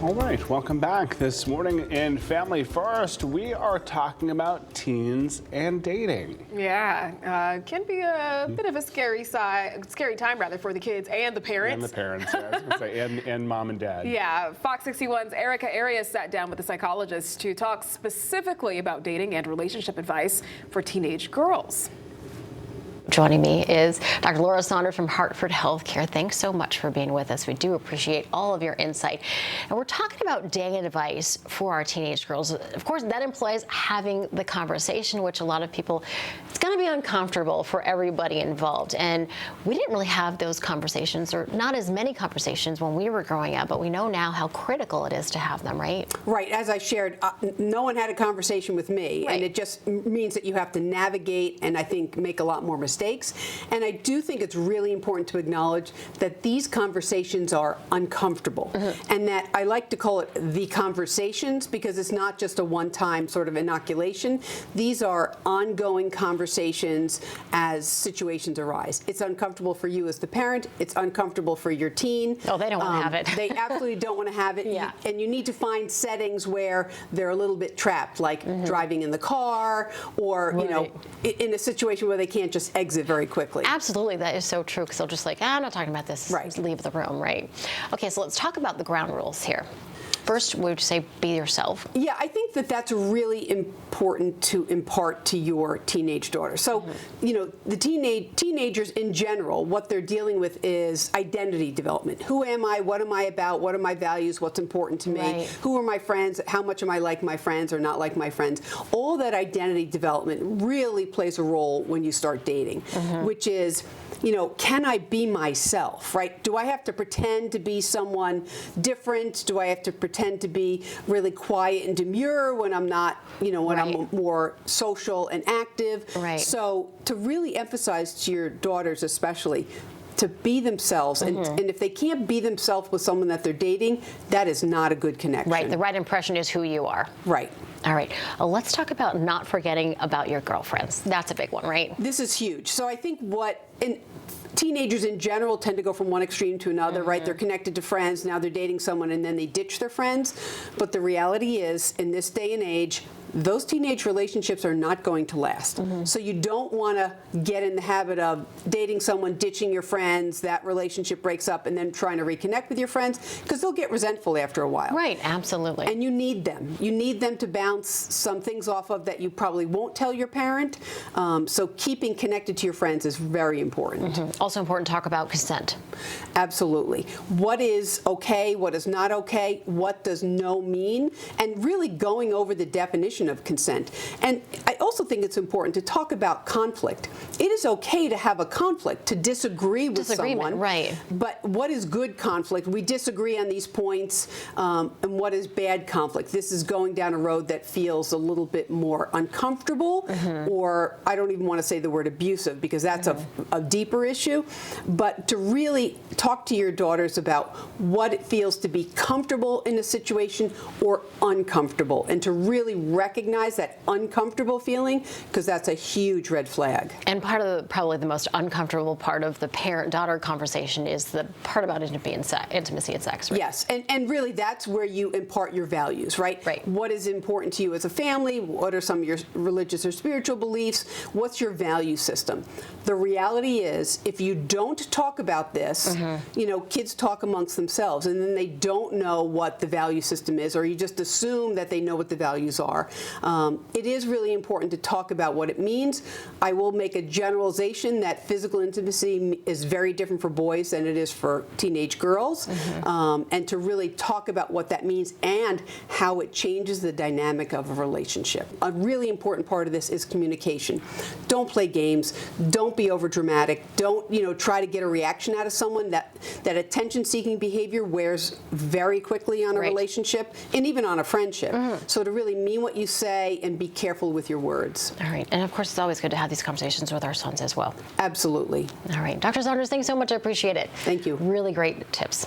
All right, welcome back. This morning in Family First, we are talking about teens and dating. Yeah, can be a bit of a scary time rather for the kids and the parents. And the parents, yeah, I was gonna say, and mom and dad. Yeah, Fox 61's Erika Arias sat down with a psychologist to talk specifically about dating and relationship advice for teenage girls. Joining me is Dr. Laura Saunders from Hartford Healthcare. Thanks so much for being with us. We do appreciate all of your insight. And we're talking about dating advice for our teenage girls. Of course, that implies having the conversation, which a lot of people, it's going to be uncomfortable for everybody involved. And we didn't really have those conversations, or not as many conversations when we were growing up, but we know now how critical it is to have them, right? Right. As I shared, no one had a conversation with me. Right. And it just means that you have to navigate and I think make a lot more mistakes. And I do think it's really important to acknowledge that these conversations are uncomfortable. And that I like to call it the conversations because it's not just a one-time sort of inoculation. These are ongoing conversations as situations arise. It's uncomfortable for you as the parent. It's uncomfortable for your teen. Oh, they don't want to have it. They absolutely don't want to have it. Yeah. And you need to find settings where they're a little bit trapped, like driving in the car or, you know, in a situation where they can't just exit very quickly. Absolutely, that is so true, because they'll just like, I'm not talking about this, Right. leave the room, right? Okay, so let's talk about the ground rules here. First, we would say be yourself. Yeah, I think that that's really important to impart to your teenage daughter. So, you know, the teenagers in general, what they're dealing with is identity development. Who am I? What am I about? What are my values? What's important to me? Right. Who are my friends? How much am I like my friends or not like my friends? All that identity development really plays a role when you start dating, which is, you know, can I be myself, right? Do I have to pretend to be someone different? Do I have to pretend to be really quiet and demure when I'm not, you know, when I'm more social and active? Right. So to really emphasize to your daughters especially, to be themselves, and if they can't be themselves with someone that they're dating, that is not a good connection. Right, the right impression is who you are. Right. All right, let's talk about not forgetting about your girlfriends. That's a big one, right? This is huge. So I think teenagers in general tend to go from one extreme to another, right? They're connected to friends, now they're dating someone, and then they ditch their friends. But the reality is, in this day and age, those teenage relationships are not going to last. So you don't want to get in the habit of dating someone, ditching your friends, that relationship breaks up, and then trying to reconnect with your friends, because they'll get resentful after a while. Right, absolutely. And you need them. You need them to bounce some things off of that you probably won't tell your parent. So keeping connected to your friends is very important. Also important to talk about consent. Absolutely. What is okay? What is not okay? What does no mean? And really going over the definition of consent. And I also think it's important to talk about conflict. It is okay to have a conflict, to disagree with someone. Right. But what is good conflict? We disagree on these points. And what is bad conflict? This is going down a road that feels a little bit more uncomfortable, or I don't even want to say the word abusive, because that's a deeper issue. But to really talk to your daughters about what it feels to be comfortable in a situation or uncomfortable, and to really recognize that uncomfortable feeling, because that's a huge red flag. And probably the most uncomfortable part of the parent-daughter conversation is the part about intimacy and sex, right? Yes, and really that's where you impart your values, right? Right. What is important to you as a family? What are some of your religious or spiritual beliefs? What's your value system? The reality is, if you don't talk about this, you know, kids talk amongst themselves, and then they don't know what the value system is, or you just assume that they know what the values are. It is really important to talk about what it means. I will make a generalization that physical intimacy is very different for boys than it is for teenage girls, and to really talk about what that means and how it changes the dynamic of a relationship. A really important part of this is communication. Don't play games. Don't be over dramatic. Don't, you know, try to get a reaction out of someone. That attention-seeking behavior wears very quickly on a relationship and even on a friendship. So to really mean what you say and be careful with your words. All right, and of course it's always good to have these conversations with our sons as well. Absolutely. All right, Dr. Saunders, thanks so much. I appreciate it. Thank you. Really great tips.